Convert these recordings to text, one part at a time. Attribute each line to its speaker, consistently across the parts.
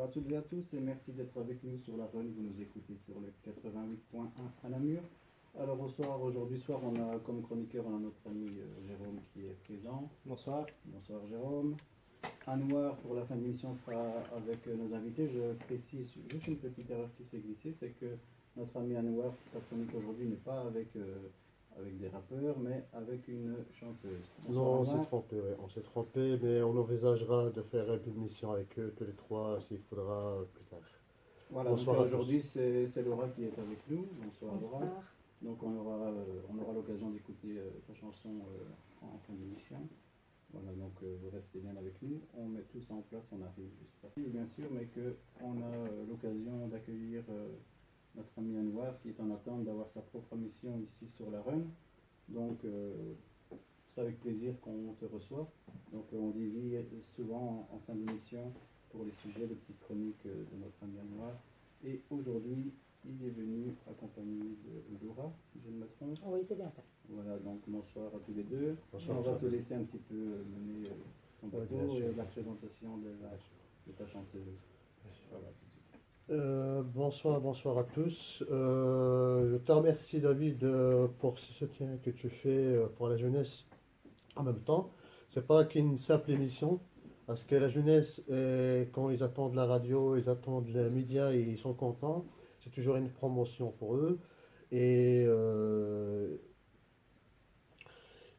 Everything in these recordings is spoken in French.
Speaker 1: à toutes et à tous et merci d'être avec nous sur la Run. Vous nous écoutez sur le 88.1 à Namur. Alors aujourd'hui soir, on a comme chroniqueur on a notre ami Jérôme qui est présent.
Speaker 2: Bonsoir.
Speaker 1: Bonsoir Jérôme. Anouar pour la fin de l'émission sera avec nos invités. Je précise juste une petite erreur qui s'est glissée, c'est que notre ami Anouar, sa chronique aujourd'hui n'est pas avec des rappeurs, mais avec une chanteuse.
Speaker 3: Bonsoir, non, on s'est trompé, mais on envisagera de faire une émission avec eux, tous les trois, s'il faudra plus tard.
Speaker 1: Voilà, bonsoir. Aujourd'hui, c'est Laura qui est avec nous. Bonsoir, Laura. Donc on aura l'occasion d'écouter sa chanson en fin d'émission. Voilà, donc vous restez bien avec nous. On met tout ça en place, on arrive juste après, bien sûr, mais qu'on a l'occasion d'accueillir notre ami Anouar qui est en attente d'avoir sa propre mission ici sur la Run. Donc c'est avec plaisir qu'on te reçoit. Donc on divise souvent en fin d'émission pour les sujets de petites chroniques de notre ami Anouar. Et aujourd'hui, il est venu accompagné de Laura, si je ne me trompe.
Speaker 4: Oui, c'est bien ça.
Speaker 1: Voilà, donc bonsoir à tous les deux.
Speaker 3: Bonsoir.
Speaker 1: On va te laisser un petit peu mener ton bateau et la présentation de ta chanteuse. Voilà, tout de suite.
Speaker 3: Bonsoir à tous. Je te remercie David pour ce soutien que tu fais pour la jeunesse en même temps. C'est pas qu'une simple émission, parce que la jeunesse, quand ils attendent la radio, ils attendent les médias et ils sont contents. C'est toujours une promotion pour eux. Et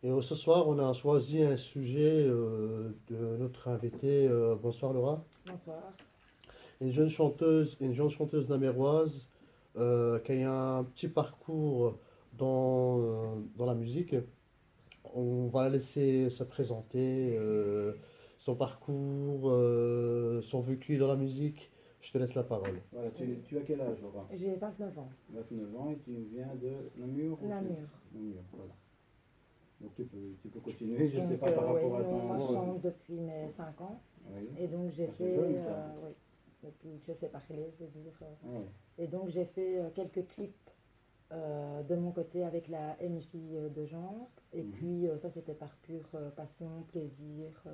Speaker 3: ce soir, on a choisi un sujet de notre invité. Bonsoir Laura.
Speaker 4: Bonsoir.
Speaker 3: Une jeune chanteuse naméroise qui a un petit parcours dans la musique. On va la laisser se présenter, son parcours, son vécu dans la musique. Je te laisse la parole.
Speaker 1: Voilà, tu as quel âge, Laura?
Speaker 4: J'ai 29 ans.
Speaker 1: 29 ans et tu viens de Namur?
Speaker 4: Namur.
Speaker 1: Namur, voilà. Donc tu peux continuer, je ne sais pas par rapport à ton...
Speaker 4: Moi, je chante depuis mes 5 ans.
Speaker 1: Oui.
Speaker 4: Et donc j'ai fait...
Speaker 1: Jeune, ça.
Speaker 4: Oui, depuis que je sais parler, je veux dire.
Speaker 1: Oui.
Speaker 4: Et donc j'ai fait quelques clips de mon côté avec la MJ de Jean. Et puis ça c'était par pure passion, plaisir,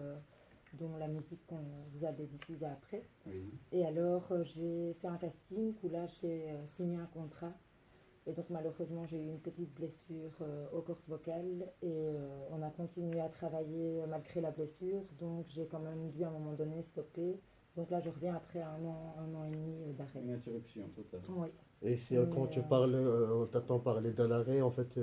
Speaker 4: dont la musique qu'on vous avez diffusée après.
Speaker 1: Oui.
Speaker 4: Et alors j'ai fait un casting où là j'ai signé un contrat. Et donc malheureusement j'ai eu une petite blessure aux cordes vocales et on a continué à travailler malgré la blessure. Donc j'ai quand même dû à un moment donné stopper. Donc là je reviens après un an et demi d'arrêt.
Speaker 1: Une interruption totale.
Speaker 4: Oui.
Speaker 3: Et quand tu parles, on t'entend parler de l'arrêt, en fait,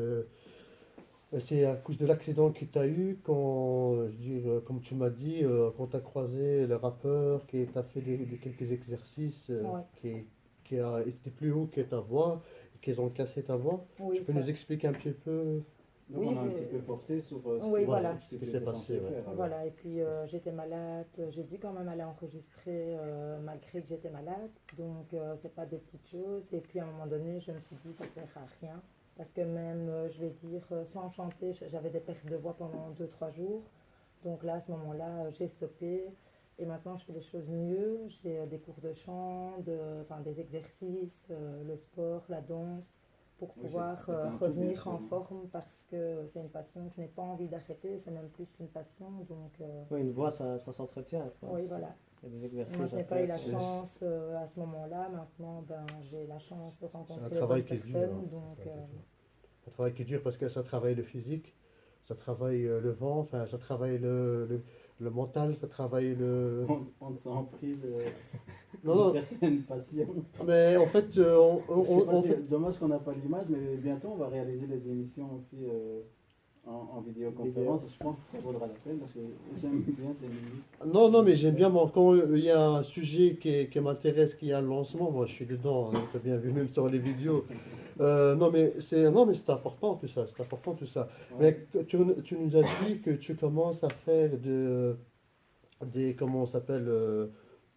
Speaker 3: c'est à cause de l'accident que tu as eu quand, je veux dire, comme tu m'as dit, quand tu as croisé le rappeur, qui t'a fait quelques exercices, qui a été plus haut que ta voix, qu'ils ont cassé ta voix.
Speaker 4: Oui,
Speaker 3: tu peux nous expliquer un petit peu?
Speaker 1: Donc on a un petit peu forcé sur
Speaker 4: voilà.
Speaker 1: ce qui s'est passé.
Speaker 4: Voilà, et puis j'étais malade, j'ai dû quand même aller enregistrer malgré que j'étais malade, donc c'est pas des petites choses. Et puis à un moment donné, je me suis dit ça sert à rien, parce que même, je vais dire, sans chanter, j'avais des pertes de voix pendant 2-3 jours. Donc là, à ce moment-là, j'ai stoppé. Et maintenant, je fais les choses mieux. J'ai des cours de chant, des exercices, le sport, la danse, pour pouvoir revenir en forme, parce que c'est une passion que je n'ai pas envie d'arrêter. C'est même plus qu'une passion. Donc,
Speaker 2: oui, une voix, ça s'entretient.
Speaker 4: Oui, voilà.
Speaker 2: Il y a des exercices.
Speaker 4: Moi, je n'ai pas eu la chance à ce moment-là. Maintenant, j'ai la chance de rencontrer les bonnes personnes.
Speaker 3: Un travail qui est dur parce que ça travaille le physique, ça travaille le vent, enfin, ça travaille le mental, ça travaille le...
Speaker 1: On s'en prie
Speaker 3: non,
Speaker 1: certaine passion.
Speaker 3: Mais en fait,
Speaker 1: c'est dommage qu'on n'a pas l'image, mais bientôt on va réaliser des émissions aussi en vidéoconférence. Je pense que ça vaudra la peine parce que j'aime bien tes musiques.
Speaker 3: Non, mais j'aime bien, quand il y a un sujet qui m'intéresse, qui a un lancement, moi je suis dedans, hein, tu as bien vu même sur les vidéos. Non mais c'est important tout ça, c'est important tout ça. Ouais. Mais tu nous as dit que tu commences à faire des comment on s'appelle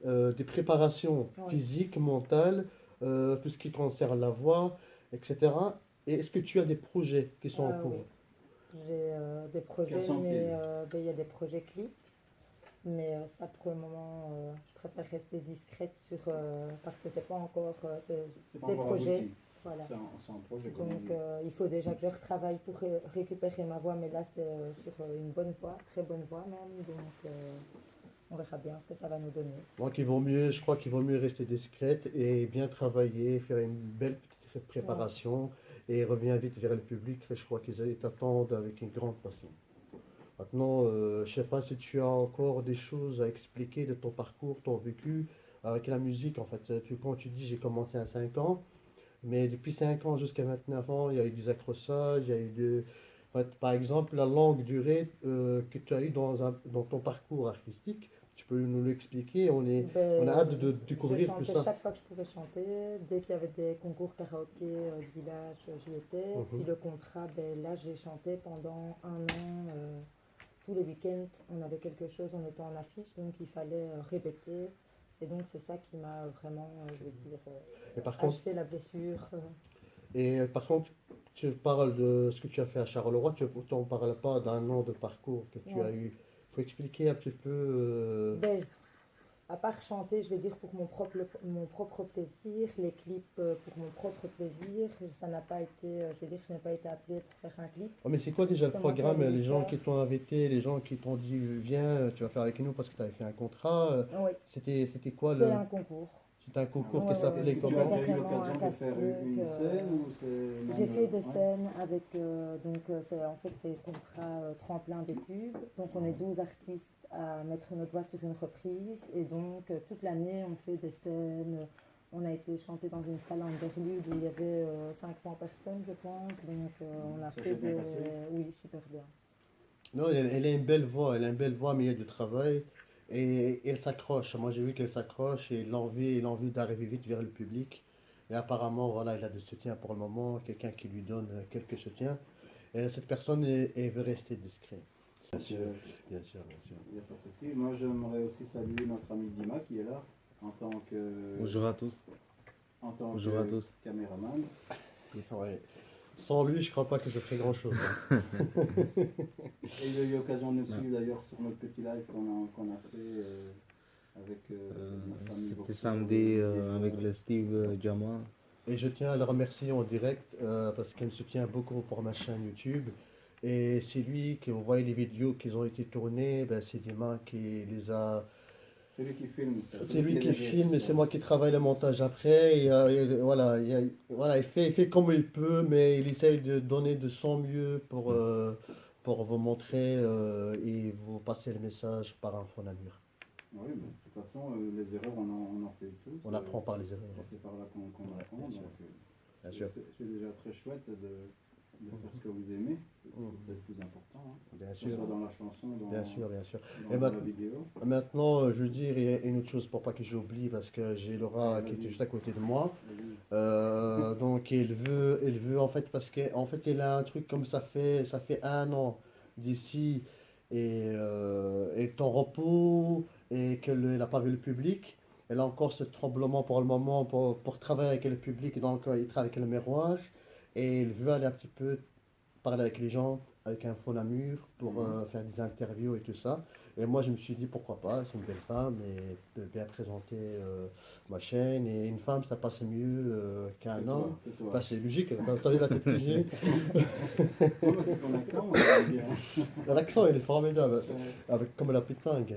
Speaker 3: des préparations physiques, mentales, tout ce qui concerne la voix, etc. Et est-ce que tu as des projets qui sont en cours?
Speaker 4: Oui. J'ai des projets, mais il y a des projets clips. Mais ça, pour le moment, je préfère rester discrète parce que c'est pas encore des projets.
Speaker 1: Abouti.
Speaker 4: Voilà.
Speaker 1: C'est un projet.
Speaker 4: Donc il faut déjà que je retravaille pour récupérer ma voix, mais là c'est sur une bonne voie, très bonne voie même. Donc on verra bien ce que ça va nous donner.
Speaker 3: Donc je crois qu'il vaut mieux rester discrète et bien travailler, faire une belle petite préparation et revenir vite vers le public. Je crois qu'ils t'attendent avec une grande passion. Maintenant, je ne sais pas si tu as encore des choses à expliquer de ton parcours, ton vécu avec la musique. En fait, quand tu dis j'ai commencé à 5 ans, mais depuis 5 ans jusqu'à 29 ans, il y a eu des accrochages, il y a eu en fait, par exemple, la longue durée que tu as eu dans ton parcours artistique. Tu peux nous l'expliquer, on a hâte de découvrir tout
Speaker 4: je
Speaker 3: ça.
Speaker 4: chantais chaque fois que je pouvais chanter. Dès qu'il y avait des concours karaoké du village, j'y étais. Puis le contrat, là j'ai chanté pendant 1 an. Tous les week-ends, on avait quelque chose, on était en affiche, donc il fallait répéter. Et donc c'est ça qui m'a vraiment, je veux dire, achevé la blessure.
Speaker 3: Et par contre, tu parles de ce que tu as fait à Charleroi, tu n'en parles pas d'un an de parcours que tu as eu. Il faut expliquer un petit peu.
Speaker 4: À part chanter, je vais dire pour mon propre plaisir, les clips pour mon propre plaisir, ça n'a pas été, je vais dire que je n'ai pas été appelée pour faire un clip.
Speaker 3: Oh, mais c'est quoi déjà le programme? Les gens qui t'ont invité, les gens qui t'ont dit viens, tu vas faire avec nous parce que tu avais fait un contrat.
Speaker 4: Oui.
Speaker 3: C'était quoi
Speaker 4: C'est un concours.
Speaker 3: C'est un concours qui s'appelait
Speaker 1: comment? Tu as eu l'occasion de faire une scène ou
Speaker 4: J'ai fait des scènes avec, en fait c'est contrat tremplin des pubs, donc on est 12 artistes à mettre nos doigts sur une reprise et donc toute l'année on fait des scènes, on a été chanté dans une salle en Berlude où il y avait 500 personnes je pense, donc on a fait des... Oui, super bien.
Speaker 3: Non, elle a une belle voix, mais il y a du travail. Et elle s'accroche. Moi, j'ai vu qu'elle s'accroche et l'envie d'arriver vite vers le public. Et apparemment, voilà, elle a du soutien pour le moment, quelqu'un qui lui donne quelques soutiens. Et cette personne, elle veut rester discrète. Bien sûr.
Speaker 1: Il n'y a pas de souci. Moi, j'aimerais aussi saluer notre ami Dima qui est là en tant que.
Speaker 5: Bonjour à tous.
Speaker 1: En tant que caméraman.
Speaker 3: Ouais. Sans lui, je ne crois pas que je ferais grand-chose.
Speaker 1: Et il a eu l'occasion de nous suivre d'ailleurs sur notre petit live qu'on a fait avec notre famille.
Speaker 5: C'était samedi avec le Steve Jama.
Speaker 3: Et je tiens à le remercier en direct parce qu'il me soutient beaucoup pour ma chaîne YouTube. Et c'est lui qui, vous voyez les vidéos qui ont été tournées, c'est Dima qui les a...
Speaker 1: C'est lui qui filme.
Speaker 3: C'est lui qui filme et c'est moi qui travaille le montage après. Et voilà, il fait comme il peut, mais il essaye de donner de son mieux pour vous montrer et vous passer le message par un fond d'allure.
Speaker 1: Oui, mais de toute façon, les erreurs, on en fait tous.
Speaker 3: On apprend par les erreurs.
Speaker 1: C'est par là qu'on apprend. Donc, c'est déjà très chouette de faire ce que vous aimez. C'est le plus important. Hein.
Speaker 3: Bien
Speaker 1: que
Speaker 3: sûr.
Speaker 1: ce soit dans la chanson,
Speaker 3: bien sûr.
Speaker 1: Dans la vidéo.
Speaker 3: Maintenant, je veux dire, il y a une autre chose pour pas que j'oublie, parce que j'ai Laura qui est juste à côté de moi. Donc, elle veut en fait, parce qu'en fait, elle a un truc comme ça fait 1 an d'ici, et elle est en repos, et qu'elle n'a pas vu le public. Elle a encore ce tremblement pour le moment pour travailler avec le public, donc il travaille avec le miroir. Et elle veut aller un petit peu parler avec les gens, avec un fond à mur, pour faire des interviews et tout ça. Et moi, je me suis dit, pourquoi pas, c'est une belle femme, et de bien présenter ma chaîne. Et une femme, ça passe mieux qu'un homme. C'est logique, t'as vu la tête que j'ai.
Speaker 1: C'est ton accent, bien.
Speaker 3: L'accent, il est formidable, avec comme la pétanque.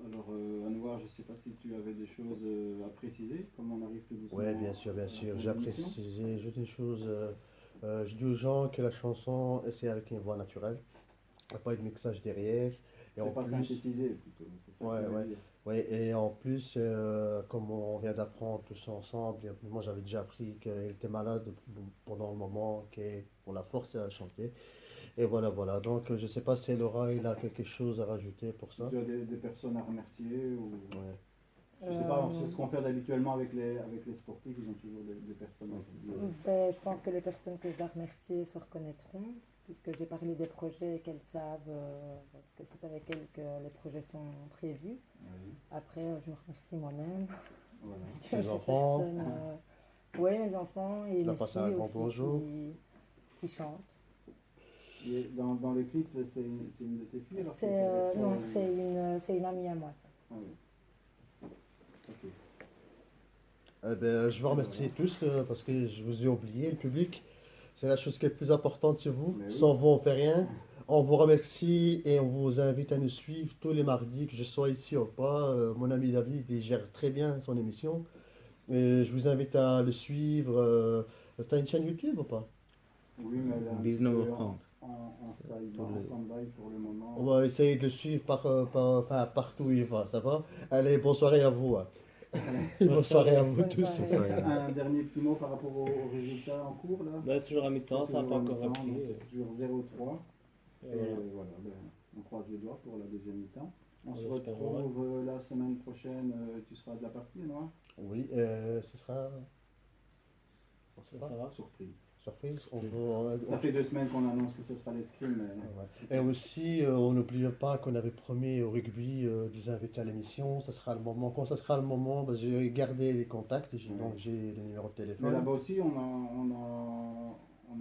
Speaker 1: Alors, Anouar, je ne sais pas si tu avais des choses à préciser, comme on arrive tout doucement.
Speaker 3: Oui, bien sûr. J'ai précisé juste une chose. Je dis aux gens que la chanson, c'est avec une voix naturelle. Il n'y a pas de mixage derrière.
Speaker 1: C'est pas synthétisé, plutôt.
Speaker 3: Ouais, et en plus, comme on vient d'apprendre tous ensemble, moi j'avais déjà appris qu'elle était malade pendant le moment, qu'on l'a forcée à chanter. Et voilà. Donc, je ne sais pas si Laura, il a quelque chose à rajouter pour ça.
Speaker 1: Tu as des personnes à remercier ou... Ouais. Je ne sais pas, c'est ce qu'on fait habituellement avec les sportifs, ils ont toujours des personnes à
Speaker 4: je pense que les personnes que je dois remercier se reconnaîtront, puisque j'ai parlé des projets et qu'elles savent que c'est avec elles que les projets sont prévus. Oui. Après, je me remercie moi-même.
Speaker 3: Voilà. Les enfants.
Speaker 4: Oui, mes enfants et mes filles aussi qui chantent.
Speaker 1: Et dans les clips, c'est une de tes filles alors
Speaker 4: non, c'est une amie à moi, ça.
Speaker 1: Ah oui. Ok.
Speaker 3: Je vous remercie tous parce que je vous ai oublié, le public. C'est la chose qui est le plus importante chez vous. Sans vous, on ne fait rien. On vous remercie et on vous invite à nous suivre tous les mardis, que je sois ici ou pas. Mon ami David, il gère très bien son émission. Et je vous invite à le suivre. T'as une chaîne YouTube ou pas?
Speaker 1: Oui, mais elle est un petit
Speaker 5: 19h30.
Speaker 1: peu en stand-by pour le moment.
Speaker 3: On va essayer de le suivre enfin, partout où il va, ça va? Allez, bonne soirée à vous, hein. Bonne soirée à vous
Speaker 4: Bonne
Speaker 3: tous.
Speaker 4: soirée.
Speaker 1: Un dernier petit mot par rapport aux résultats en cours là.
Speaker 2: Bah, c'est toujours à mi-temps, ça n'a pas encore repris.
Speaker 1: C'est toujours 0-3.
Speaker 2: Et
Speaker 1: Et
Speaker 2: voilà.
Speaker 1: voilà, on croise les doigts pour la deuxième mi-temps. On se
Speaker 2: espère,
Speaker 1: retrouve la semaine prochaine. Tu seras de la partie, Noah?
Speaker 3: Oui, ce sera
Speaker 2: Ça va.
Speaker 1: Surprise.
Speaker 3: surprise.
Speaker 1: Ça fait 2 semaines qu'on annonce que ce sera l'escrime.
Speaker 3: Ouais. Et aussi, on n'oublie pas qu'on avait promis au rugby de les inviter à l'émission. Ça sera le moment. Quand ça sera le moment, bah, j'ai gardé les contacts, donc j'ai les numéros de
Speaker 1: Mais
Speaker 3: téléphone.
Speaker 1: là-bas aussi, on a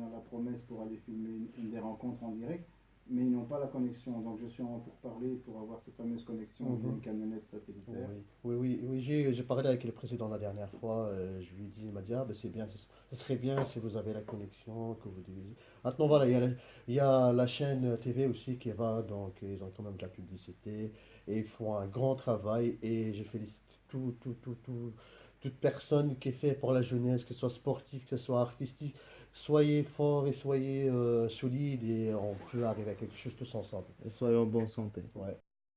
Speaker 1: la promesse pour aller filmer une des rencontres en direct, mais ils n'ont pas la connexion. Donc je suis en pourparlers pour avoir cette fameuse connexion via une camionnette satellitaire.
Speaker 3: Oui, j'ai parlé avec le président la dernière fois. Je lui ai dit, il m'a dit, ah, ben, c'est bien, ce serait bien si vous avez la connexion, que vous divisez. Maintenant, voilà, il y a la chaîne TV aussi qui va, donc ils ont quand même de la publicité et ils font un grand travail et je félicite toute personne qui est fait pour la jeunesse, que ce soit sportif, que ce soit artistique. Soyez forts et soyez solides et on peut arriver à quelque chose tous ensemble.
Speaker 5: Et soyez en bonne santé.
Speaker 3: Ouais.